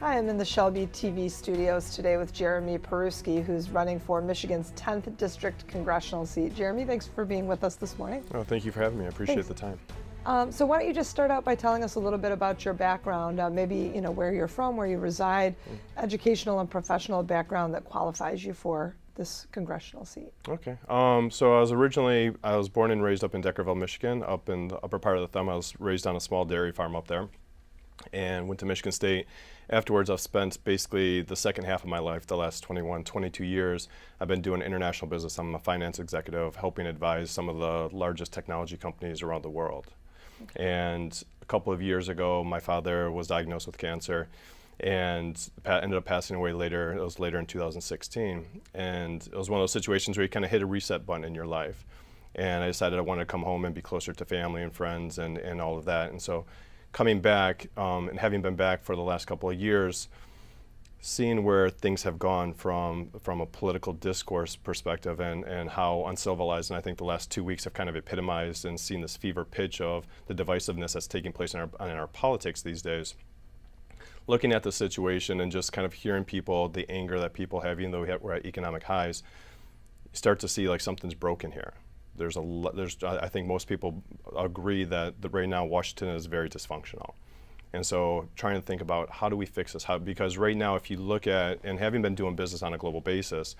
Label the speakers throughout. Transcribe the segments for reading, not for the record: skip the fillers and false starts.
Speaker 1: Hi, I'm in the Shelby TV studios today with Jeremy Peruski, who's running for Michigan's 10th District Congressional seat. Jeremy, thanks for being with us this morning.
Speaker 2: Oh, thank you for having me. I appreciate the time.
Speaker 1: So why don't you just start out by telling us a little bit about your background, maybe where you're from, where you reside, educational and professional background that qualifies you for this congressional seat.
Speaker 2: Okay. So I was born and raised up in Deckerville, Michigan, up in the upper part of the thumb. I was raised on a small dairy farm up there and went to Michigan State. Afterwards, I've spent basically the second half of my life, the last 21, 22 years, I've been doing international business. I'm a finance executive, helping advise some of the largest technology companies around the world. Okay. And a couple of years ago, my father was diagnosed with cancer and ended up passing away later. It was later in 2016. And it was one of those situations where you kind of hit a reset button in your life. And I decided I wanted to come home and be closer to family and friends and all of that. And so coming back and having been back for the last couple of years, seeing where things have gone from a political discourse perspective and how uncivilized, and I think the last 2 weeks have kind of epitomized and seen this fever pitch of the divisiveness that's taking place in our politics these days. Looking at the situation and just kind of hearing people, the anger that people have, even though we're at economic highs, you start to see like something's broken here. I think most people agree that right now Washington is very dysfunctional. And so trying to think about how do we fix this? Because right now, if you look at, and having been doing business on a global basis,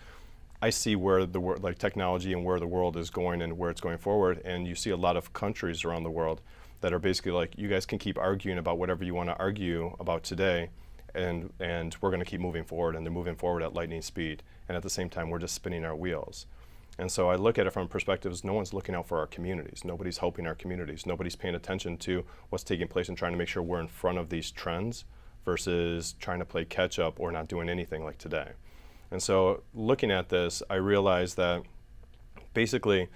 Speaker 2: I see where the world, like technology and where the world is going and where it's going forward. And you see a lot of countries around the world that are basically like, you guys can keep arguing about whatever you want to argue about today, and we're going to keep moving forward, and they're moving forward at lightning speed. And at the same time, we're just spinning our wheels. And so I look at it from perspectives, no one's looking out for our communities. Nobody's helping our communities. Nobody's paying attention to what's taking place and trying to make sure we're in front of these trends versus trying to play catch up or not doing anything like today. And so looking at this, I realized that basically,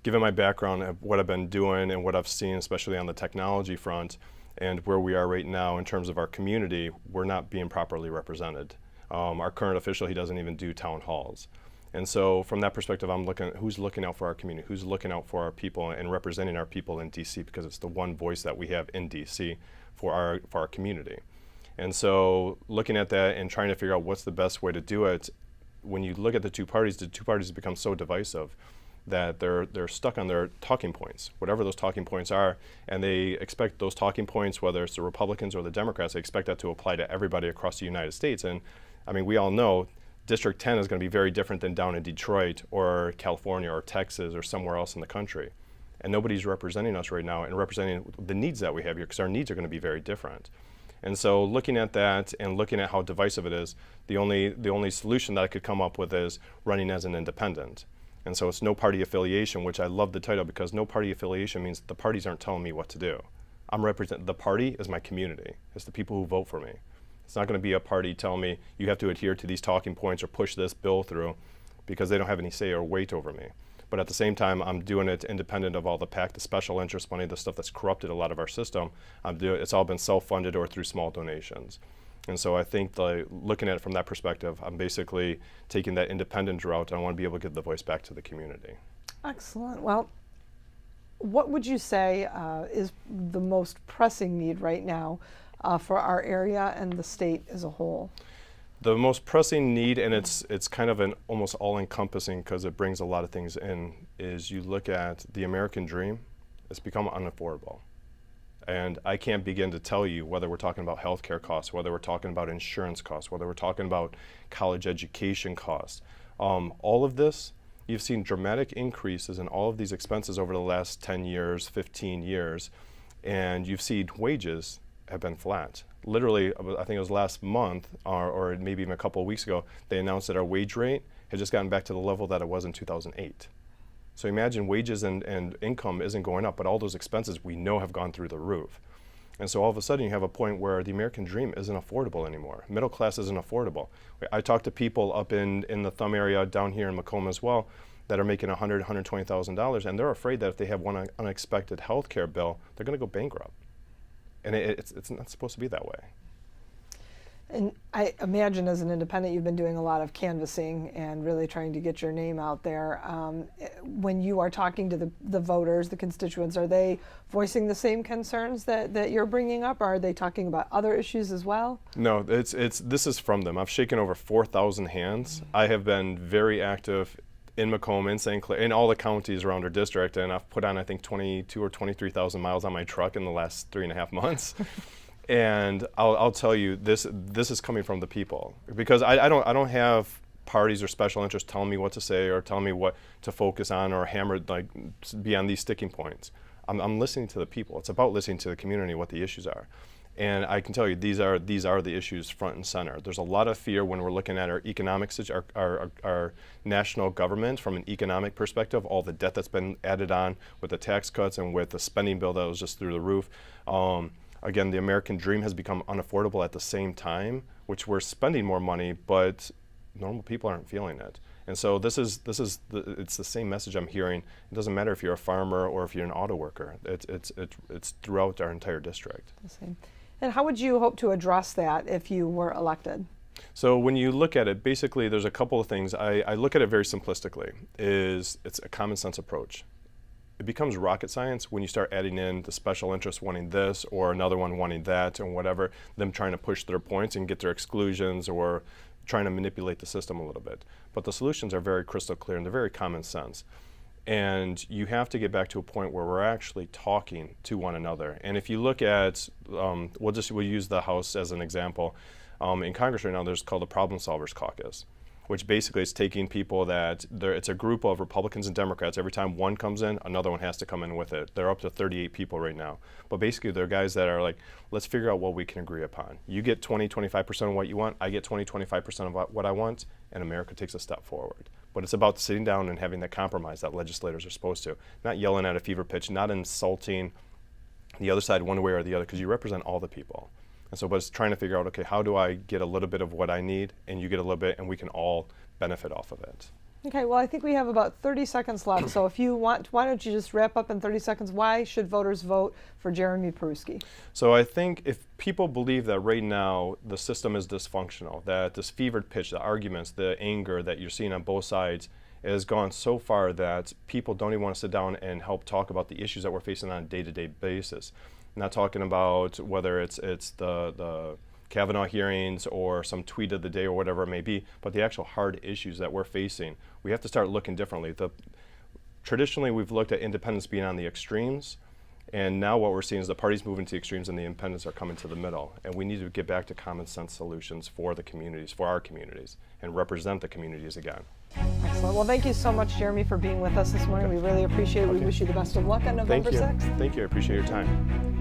Speaker 2: given my background of what I've been doing and what I've seen, especially on the technology front and where we are right now in terms of our community, we're not being properly represented. Our current official, he doesn't even do town halls. And so from that perspective, I'm looking at who's looking out for our community, who's looking out for our people and representing our people in DC, because it's the one voice that we have in DC for our community. And so looking at that and trying to figure out what's the best way to do it, when you look at the two parties become so divisive that they're stuck on their talking points, whatever those talking points are, and they expect those talking points, whether it's the Republicans or the Democrats, they expect that to apply to everybody across the United States. And I mean, we all know District 10 is going to be very different than down in Detroit or California or Texas or somewhere else in the country. And nobody's representing us right now and representing the needs that we have here, because our needs are going to be very different. And so looking at that and looking at how divisive it is, the only solution that I could come up with is running as an independent. And so it's no party affiliation, which I love the title, because no party affiliation means the parties aren't telling me what to do. The party is my community. It's the people who vote for me. It's not going to be a party telling me you have to adhere to these talking points or push this bill through, because they don't have any say or weight over me. But at the same time, I'm doing it independent of all the PAC, the special interest money, the stuff that's corrupted a lot of our system. It's all been self-funded or through small donations. And so I think looking at it from that perspective, I'm basically taking that independent route, and I want to be able to give the voice back to the community.
Speaker 1: Excellent. Well, what would you say is the most pressing need right now for our area and the state as a whole?
Speaker 2: The most pressing need, and it's kind of an almost all-encompassing, because it brings a lot of things in, is you look at the American dream. It's become unaffordable. And I can't begin to tell you, whether we're talking about healthcare costs, whether we're talking about insurance costs, whether we're talking about college education costs. All of this, you've seen dramatic increases in all of these expenses over the last 10 years, 15 years, and you've seen wages have been flat. Literally, I think it was last month, or maybe even a couple of weeks ago, they announced that our wage rate had just gotten back to the level that it was in 2008. So imagine wages and income isn't going up, but all those expenses we know have gone through the roof. And so all of a sudden you have a point where the American dream isn't affordable anymore. Middle class isn't affordable. I talk to people up in the Thumb area, down here in Macomb as well, that are making $100,000, $120,000, and they're afraid that if they have one unexpected health care bill, they're going to go bankrupt. And it's not supposed to be that way.
Speaker 1: And I imagine as an independent, you've been doing a lot of canvassing and really trying to get your name out there. When you are talking to the voters, the constituents, are they voicing the same concerns that you're bringing up? Or are they talking about other issues as well?
Speaker 2: No, this is from them. I've shaken over 4,000 hands. I have been very active in Macomb, in St. Clair, in all the counties around our district, and I've put on, I think, 22 or 23,000 miles on my truck in the last 3.5 months. And I'll tell you, this is coming from the people, because I don't have parties or special interests telling me what to say or telling me what to focus on or hammer, like, be on these sticking points. I'm listening to the people. It's about listening to the community, what the issues are. And I can tell you, these are the issues front and center. There's a lot of fear when we're looking at our economic our national government from an economic perspective, all the debt that's been added on with the tax cuts and with the spending bill that was just through the roof. Again, the American dream has become unaffordable at the same time, which we're spending more money, but normal people aren't feeling it. And so it's the same message I'm hearing. It doesn't matter if you're a farmer or if you're an auto worker. It's throughout our entire district.
Speaker 1: The same. And how would you hope to address that if you were elected?
Speaker 2: So when you look at it, basically there's a couple of things. I look at it very simplistically. It's a common sense approach. It becomes rocket science when you start adding in the special interest wanting this or another one wanting that and whatever, them trying to push their points and get their exclusions or trying to manipulate the system a little bit. But the solutions are very crystal clear and they're very common sense. And you have to get back to a point where we're actually talking to one another. And if you look at, we'll use the House as an example. In Congress right now, there's called the Problem Solvers Caucus, which basically is taking people it's a group of Republicans and Democrats. Every time one comes in, another one has to come in with it. They're up to 38 people right now. But basically, they're guys that are like, let's figure out what we can agree upon. You get 25% of what you want, I get 25% of what I want, and America takes a step forward. But it's about sitting down and having that compromise that legislators are supposed to. Not yelling at a fever pitch, not insulting the other side one way or the other, because you represent all the people. And so, but it's trying to figure out, okay, how do I get a little bit of what I need, and you get a little bit, and we can all benefit off of it.
Speaker 1: Okay, well, I think we have about 30 seconds left. So if you want, why don't you just wrap up in 30 seconds? Why should voters vote for Jeremy Peruski?
Speaker 2: So I think if people believe that right now the system is dysfunctional, that this fevered pitch, the arguments, the anger that you're seeing on both sides has gone so far that people don't even want to sit down and help talk about the issues that we're facing on a day-to-day basis. I'm not talking about whether it's the Kavanaugh hearings or some tweet of the day or whatever it may be, but the actual hard issues that we're facing, we have to start looking differently. Traditionally, we've looked at independents being on the extremes, and now what we're seeing is the parties moving to the extremes and the independents are coming to the middle. And we need to get back to common sense solutions for the communities, for our communities, and represent the communities again.
Speaker 1: Excellent. Well, thank you so much, Jeremy, for being with us this morning. We really appreciate it. We wish you the best of luck on November 6th.
Speaker 2: Thank you. I appreciate your time.